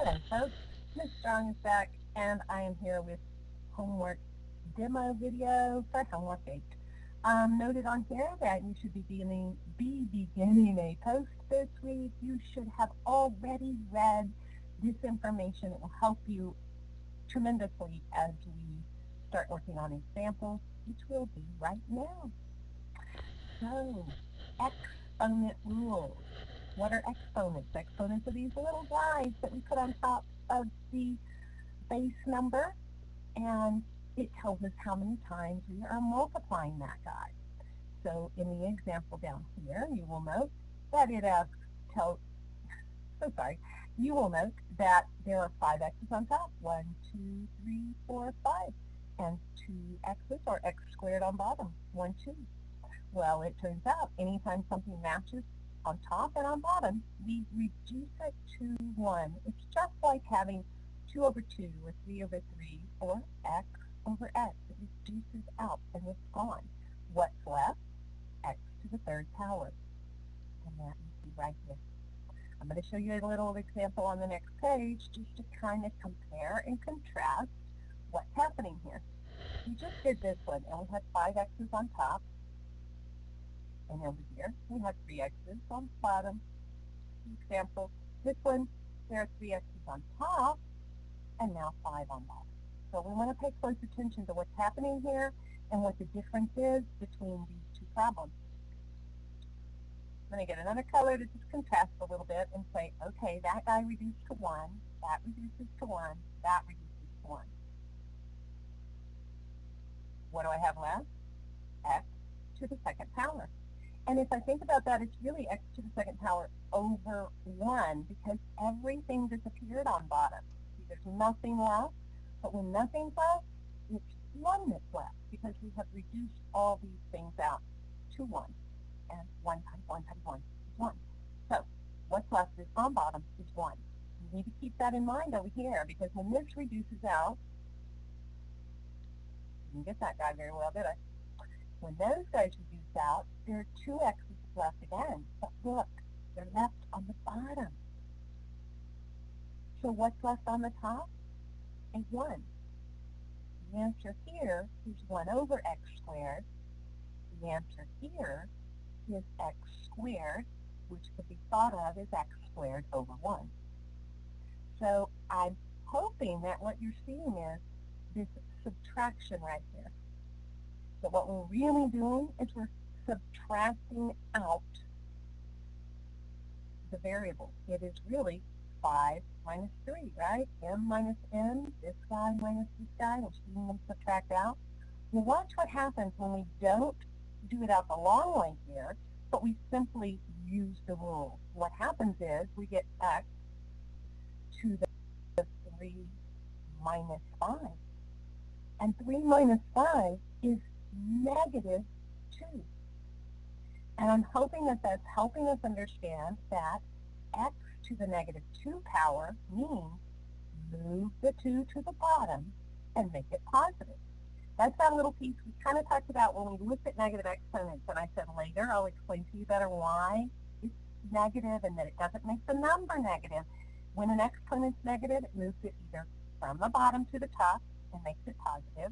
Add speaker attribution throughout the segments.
Speaker 1: Hello folks, Ms. Strong is back and I am here with homework demo video for homework 8. Noted on here that you should be beginning a post this week. You should have already read this information. It will help you tremendously as we start working on examples, which will be right now. So, exponent rules. What are exponents? Exponents are these little guys that we put on top of the base number, and it tells us how many times we are multiplying that guy. So in the example down here, you will note that it asks, so sorry, you will note that there are 5x's on top, 1, 2, 3, 4, 5, and 2x's or x squared on bottom, 1, 2. Well, it turns out anytime something matches on top and on bottom, we reduce it to 1. It's just like having 2 over 2 or 3 over 3 or x over x. It reduces out and it's gone. What's left? X to the third power. And that you see right here. I'm going to show you a little example on the next page just to kind of compare and contrast what's happening here. We just did this one and we had 5x's on top. And over here, we have 3x's on bottom. Example, this one, there are 3x's on top, and now 5 on bottom. So we want to pay close attention to what's happening here and what the difference is between these two problems. I'm going to get another color to just contrast a little bit and say, okay, that guy reduced to 1, that reduces to 1, that reduces to 1. What do I have left? X to the second power. And if I think about that, it's really x to the second power over 1 because everything disappeared on bottom. See, there's nothing left, but when nothing's left, it's 1 that's left because we have reduced all these things out to 1. And 1 times 1 times 1 is 1. So what's left is on bottom is 1. You need to keep that in mind over here because when this reduces out, you didn't get that guy very well, did I? When those guys reduce out, there are 2 x's left again. But look, they're left on the bottom. So what's left on the top? A 1. The answer here is 1 over x squared. The answer here is x squared, which could be thought of as x squared over 1. So I'm hoping that what you're seeing is this subtraction right here. So what we're really doing is we're subtracting out the variable. It is really 5 minus 3, right? M minus n, this guy minus this guy, we're seeing them subtract out. Well, watch what happens when we don't do it out the long way here, but we simply use the rule. What happens is we get x to the 3 minus 5. And 3 minus 5 is negative 2. And I'm hoping that that's helping us understand that x to the negative 2 power means move the 2 to the bottom and make it positive. That's that little piece we kind of talked about when we looked at negative exponents, and I said later I'll explain to you better why it's negative and that it doesn't make the number negative. When an exponent's negative, it moves it either from the bottom to the top and makes it positive,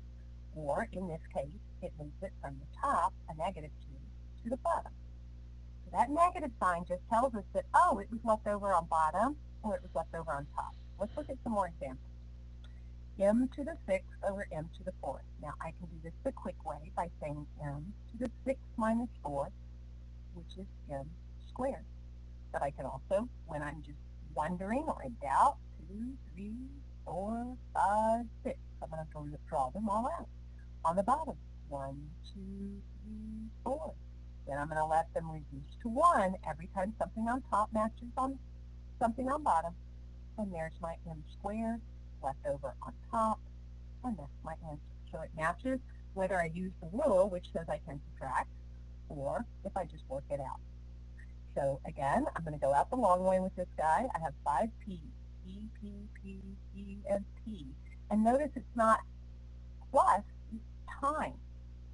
Speaker 1: or in this case, it moves it from the top, a negative 2, to the bottom. So that negative sign just tells us that, oh, it was left over on bottom or it was left over on top. Let's look at some more examples. M to the 6th over m to the 4th. Now I can do this the quick way by saying m to the 6th minus 4th, which is m squared. But I can also, when I'm just wondering or in doubt, 2, 3, 4, 5, 6. I'm going to draw them all out. On the bottom, 1, 2, 3, 4. Then I'm going to let them reduce to 1 every time something on top matches on something on bottom. And there's my m squared left over on top, and that's my answer. So it matches whether I use the rule, which says I can subtract, or if I just work it out. So again, I'm going to go out the long way with this guy. I have 5 p's, P, P, P, P, and P. And notice it's not plus, it's times.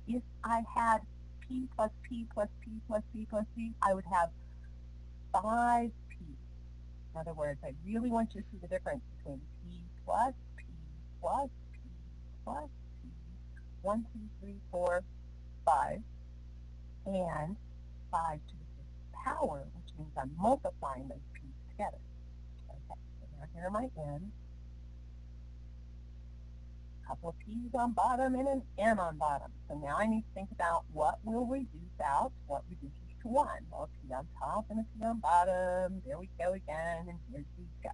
Speaker 1: If I had P plus P plus P plus P plus P, I would have 5 P's. In other words, I really want you to see the difference between P plus, P plus, P plus, P, 1, 2, 3, 4, 5, and 5 to the 5th power, which means I'm multiplying those P's together. Okay, so now here are my N's. A couple of P's on bottom and an N on bottom. So now I need to think about what will reduce out, what reduces to 1. Well, a P on top and a P on bottom. There we go again, and here's these guys.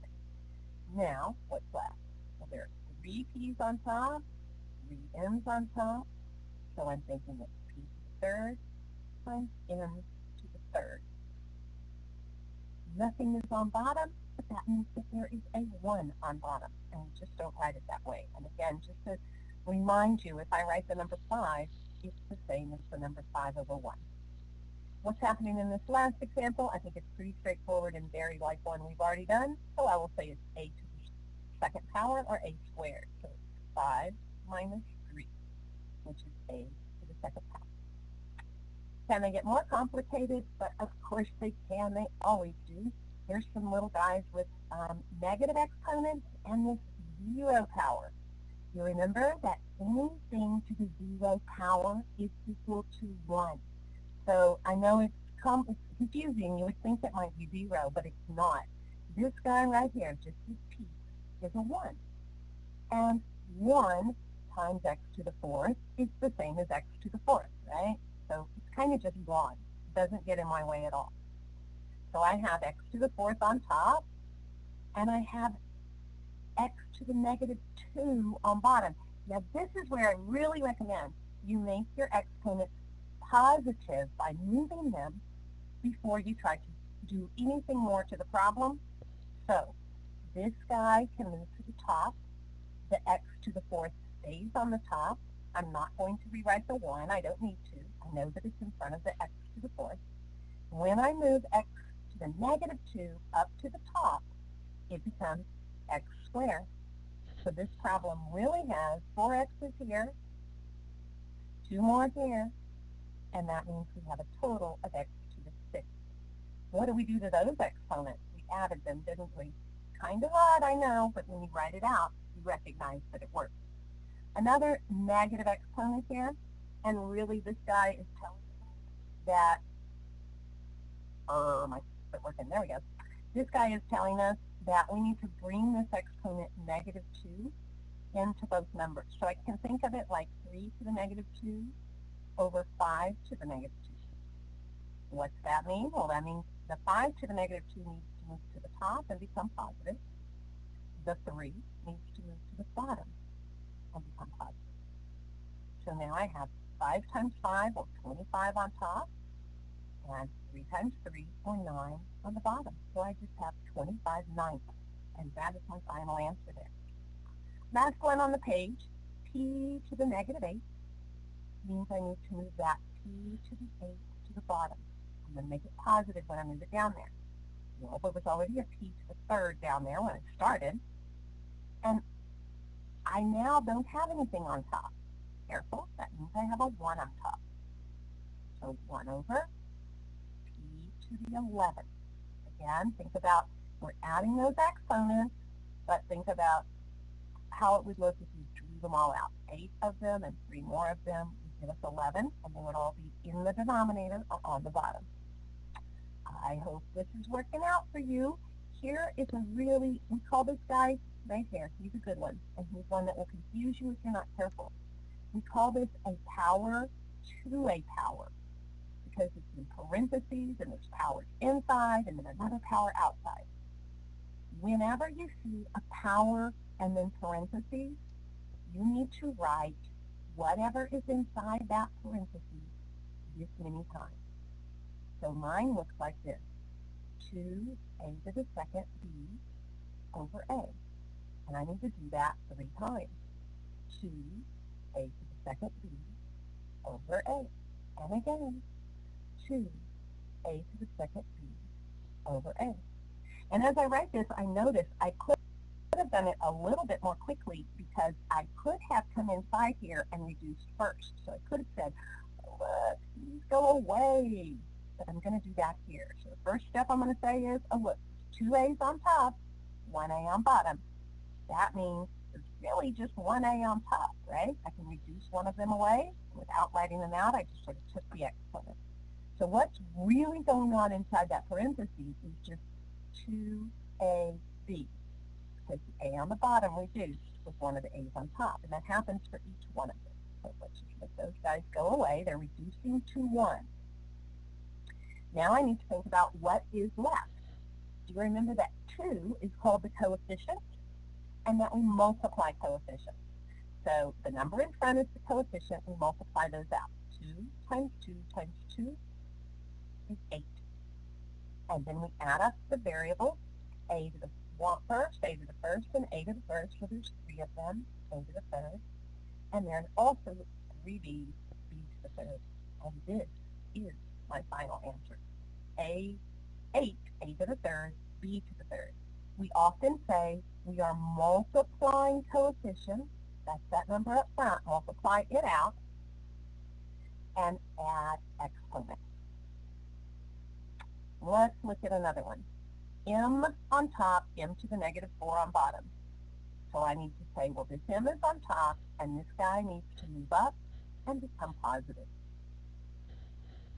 Speaker 1: Now, what's left? Well, there are 3 P's on top, 3 N's on top. So I'm thinking it's P to the 3rd times N to the 3rd. Nothing is on bottom, but that means that there is a 1 on bottom, and just don't write it that way. And again, just to remind you, if I write the number 5, it's the same as the number 5 over 1. What's happening in this last example? I think it's pretty straightforward and very like one we've already done, so I will say it's a to the 2nd power, or a squared. So it's 5 minus 3, which is a to the 2nd power. Can they get more complicated? But of course they can. They always do. Here's some little guys with negative exponents and this 0 power. You remember that anything to the 0 power is equal to 1. So I know it's confusing. You would think it might be 0, but it's not. This guy right here, just this piece, is a 1. And 1 times x to the 4th is the same as x to the 4th, right? So it's kind of just gone. It doesn't get in my way at all. So I have x to the 4th on top, and I have x to the negative 2 on bottom. Now this is where I really recommend you make your exponents positive by moving them before you try to do anything more to the problem. So this guy can move to the top. The x to the 4th stays on the top. I'm not going to rewrite the 1. I don't need to. I know that it's in front of the x to the 4th. When I move x to the negative 2 up to the top, it becomes x squared. So this problem really has 4 x's here, 2 more here, and that means we have a total of x to the 6th. What do we do to those exponents? We added them, didn't we? Kind of odd, I know, but when you write it out, you recognize that it works. Another negative exponent here, and really this guy is telling us that, quit working, there we go. This guy is telling us that we need to bring this exponent negative 2 into both numbers. So I can think of it like 3 to the negative 2 over 5 to the negative 2. What's that mean? Well, that means the 5 to the negative 2 needs to move to the top and become positive. The 3 needs to move to the bottom and become positive. So now I have 5 times 5, or 25 on top, and 3 times 3, or 9 on the bottom. So I just have 25 ninths, and that is my final answer there. Last one on the page, p to the negative 8, means I need to move that p to the 8 to the bottom. I'm going to make it positive when I move it down there. Well, there was already a p to the 3rd down there when I started, and I now don't have anything on top. Careful, that means I have a 1 on top. So 1 over p to the 11th. Again, think about, we're adding those exponents, but think about how it would look if you drew them all out. 8 of them and 3 more of them would give us 11, and they would all be in the denominator or on the bottom. I hope this is working out for you. Here is a really, we call this guy right here, he's a good one, and he's one that will confuse you if you're not careful. We call this a power to a power, because it's in parentheses, and there's powers inside, and then another power outside. Whenever you see a power and then parentheses, you need to write whatever is inside that parentheses this many times. So mine looks like this: 2a to the 2nd b over a. And I need to do that 3 times. 2a to the 2nd b over a. And again, 2a to the 2nd b over a. And as I write this, I notice I could have done it a little bit more quickly, because I could have come inside here and reduced first. So I could have said, please go away. But I'm going to do that here. So the first step I'm going to say is ellipse. 2 A's on top, 1 A on bottom. That means there's really just 1 A on top, right? I can reduce one of them away. Without writing them out, I just sort of took the exponent. So what's really going on inside that parentheses is just 2AB, because the A on the bottom reduced with one of the A's on top, and that happens for each one of them. So let's just let those guys go away. They're reducing to 1. Now I need to think about what is left. Do you remember that 2 is called the coefficient, and that we multiply coefficients? So the number in front is the coefficient. We multiply those out. 2 times 2 times 2 is 8. And then we add up the variables, a to the first, a to the first, and a to the first. So there's 3 of them, a to the third. And there's also 3 b's, b to the third. And this is my final answer. 8, a to the third, b to the third. We often say we are multiplying coefficients. That's that number up front. Multiply it out and add exponents. Let's look at another one. M on top, m to the negative 4 on bottom. So I need to say, well, this m is on top, and this guy needs to move up and become positive.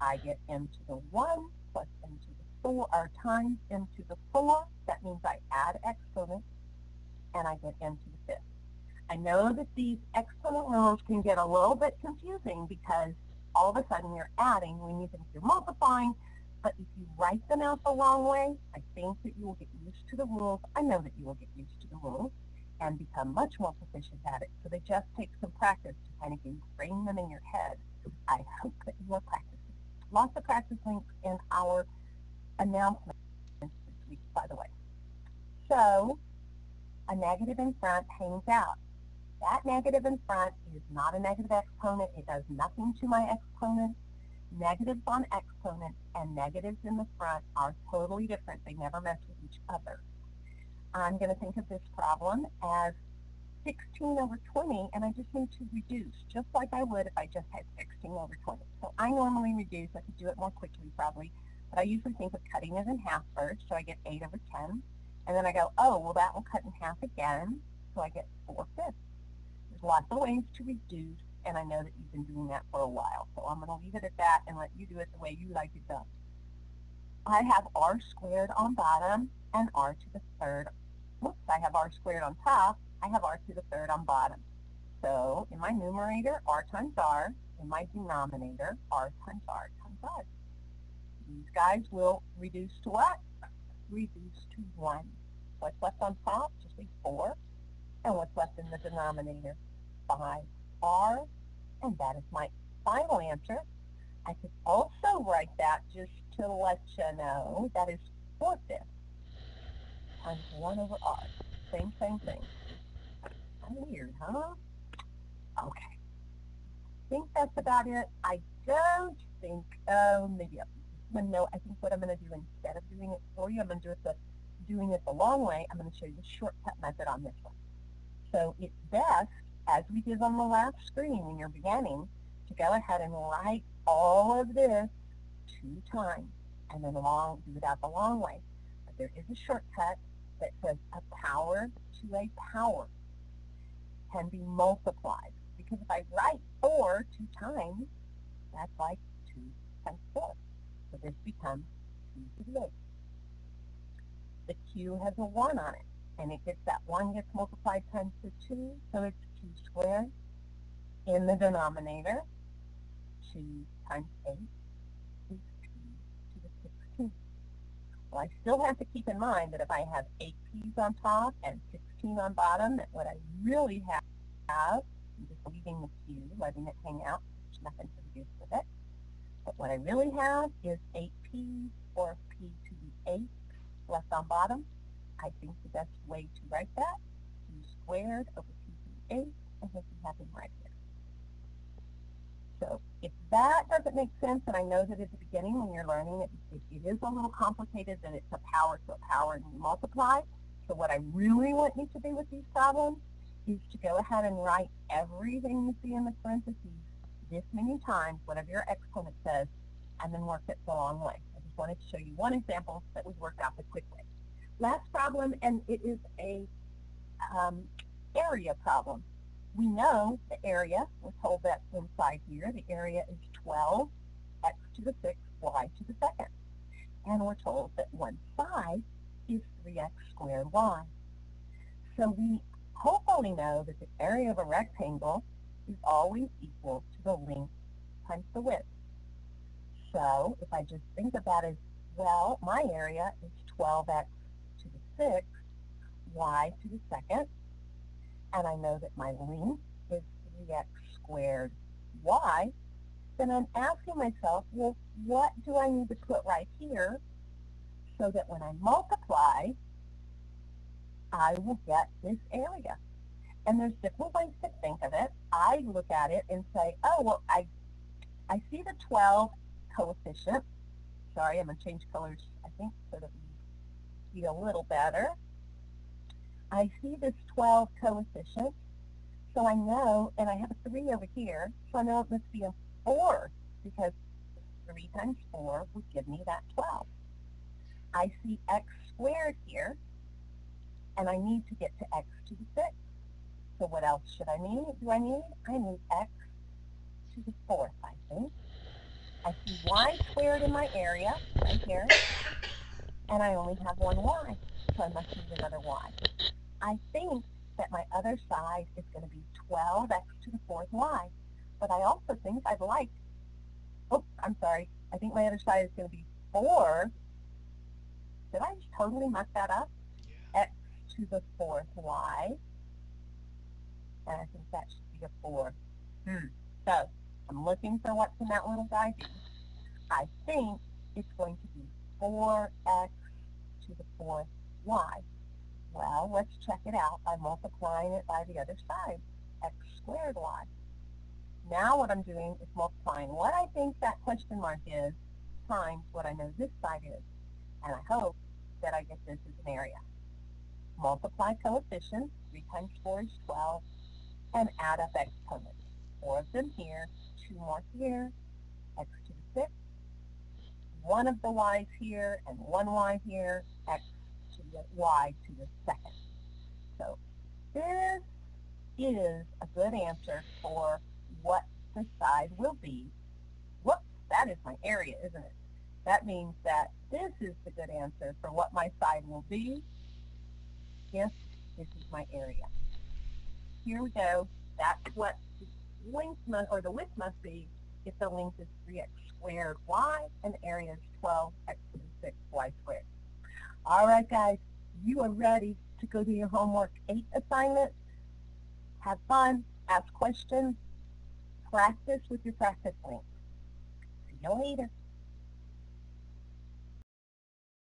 Speaker 1: I get m to the 1 plus m to the 4, or times m to the 4. That means I add exponents, and I get m to the 5th. I know that these exponent rules can get a little bit confusing because all of a sudden you're adding when you think you're multiplying, but if you write them out the wrong way, I think that you will get used to the rules. I know that you will get used to the rules and become much more proficient at it. So they just take some practice to kind of ingrain them in your head. I hope that you are practicing. Lots of practice links in our announcements this week, by the way. So a negative in front hangs out. That negative in front is not a negative exponent. It does nothing to my exponent. Negatives on exponents and negatives in the front are totally different. They never mess with each other. I'm going to think of this problem as 16 over 20, and I just need to reduce, just like I would if I just had 16 over 20. So I normally reduce. I could do it more quickly probably, but I usually think of cutting it in half first, so I get 8 over 10. And then I go, oh, well, that will cut in half again, so I get 4/5. There's lots of ways to reduce, and I know that you've been doing that for a while. So I'm going to leave it at that and let you do it the way you like it done. I have r squared on bottom and r to the third. Whoops, I have r squared on top. I have r to the third on bottom. So in my numerator, r times r. In my denominator, r times r times r. These guys will reduce to what? Reduce to 1. What's left on top? Just leave 4. And what's left in the denominator? 5r. And that is my final answer. I could also write that just to let you know that is 4/5 times 1 over r. Same thing. Kind of weird, huh? Okay. I think that's about it. I don't think, maybe no, I think what I'm going to do instead of doing it for you, I'm going to do it doing it the long way. I'm going to show you the shortcut method on this one. So it's best, as we did on the last screen when you're beginning, to go ahead and write all of this 2 times and then do it out the long way. But there is a shortcut that says a power to a power can be multiplied. Because if I write 4 2 times, that's like 2 times 4. So this becomes 2 to the 8. The q has a 1 on it, and it gets that 1 gets multiplied times the 2, so it's q squared. In the denominator, 2 times 8 is p to the 16. Well, I still have to keep in mind that if I have 8 p's on top and 16 on bottom, that what I really have, I'm just leaving the q, letting it hang out, there's nothing to reduce with it. But what I really have is 8 p's or p to the 8 left on bottom. I think the best way to write that, q squared over p to the 8, and this is happening right here. So if that doesn't make sense, and I know that at the beginning when you're learning it is a little complicated, that it's a power to a power and you multiply. So what I really want you to do with these problems is to go ahead and write everything you see in the parentheses this many times, whatever your exponent says, and then work it the long way. I just wanted to show you one example that was worked out the quick way. Last problem, and it is a area problem. We know the area, we're told that inside here, the area is 12, x to the 6th, y to the 2nd. And we're told that one side is 3x squared y. So we hopefully know that the area of a rectangle is always equal to the length times the width. So if I just think about it as, well, my area is 12x to the 6th, y to the 2nd, and I know that my length is 3x squared y, then I'm asking myself, well, what do I need to put right here so that when I multiply, I will get this area? And there's different ways to think of it. I look at it and say, oh, well, I see the 12 coefficient. Sorry, I'm going to change colors, I think, so that we see a little better. I see this 12 coefficient, so I know, and I have a 3 over here, so I know it must be a 4, because 3 times 4 would give me that 12. I see x squared here, and I need to get to x to the 6th. So what else should I need? I need x to the 4th, I think. I see y squared in my area, right here, and I only have one y, so I must need another y. I think that my other side is going to be 12x to the 4th y, but I also think I'd like, I think my other side is going to be 4, did I just totally muck that up?
Speaker 2: Yeah.
Speaker 1: X to the 4th y, and I think that should be a 4. So I'm looking for what's in that little guy. I think it's going to be 4x to the 4th y. Well, let's check it out by multiplying it by the other side, x squared y. Now what I'm doing is multiplying what I think that question mark is times what I know this side is. And I hope that I get this as an area. Multiply coefficients, 3 times 4 is 12, and add up exponents. 4 of them here, 2 more here, x to the 6th, 1 of the y's here, and 1 y here, x to the y to the 2nd. So this is a good answer for what the side will be. Whoops, that is my area, isn't it? That means that this is the good answer for what my side will be if this is my area. Here we go. That's what the length must, or the width must be if the length is 3x squared y and the area is 12x to the 6th y squared. All right, guys, you are ready to go do your homework 8 assignment. Have fun, ask questions, practice with your practice links. See you later.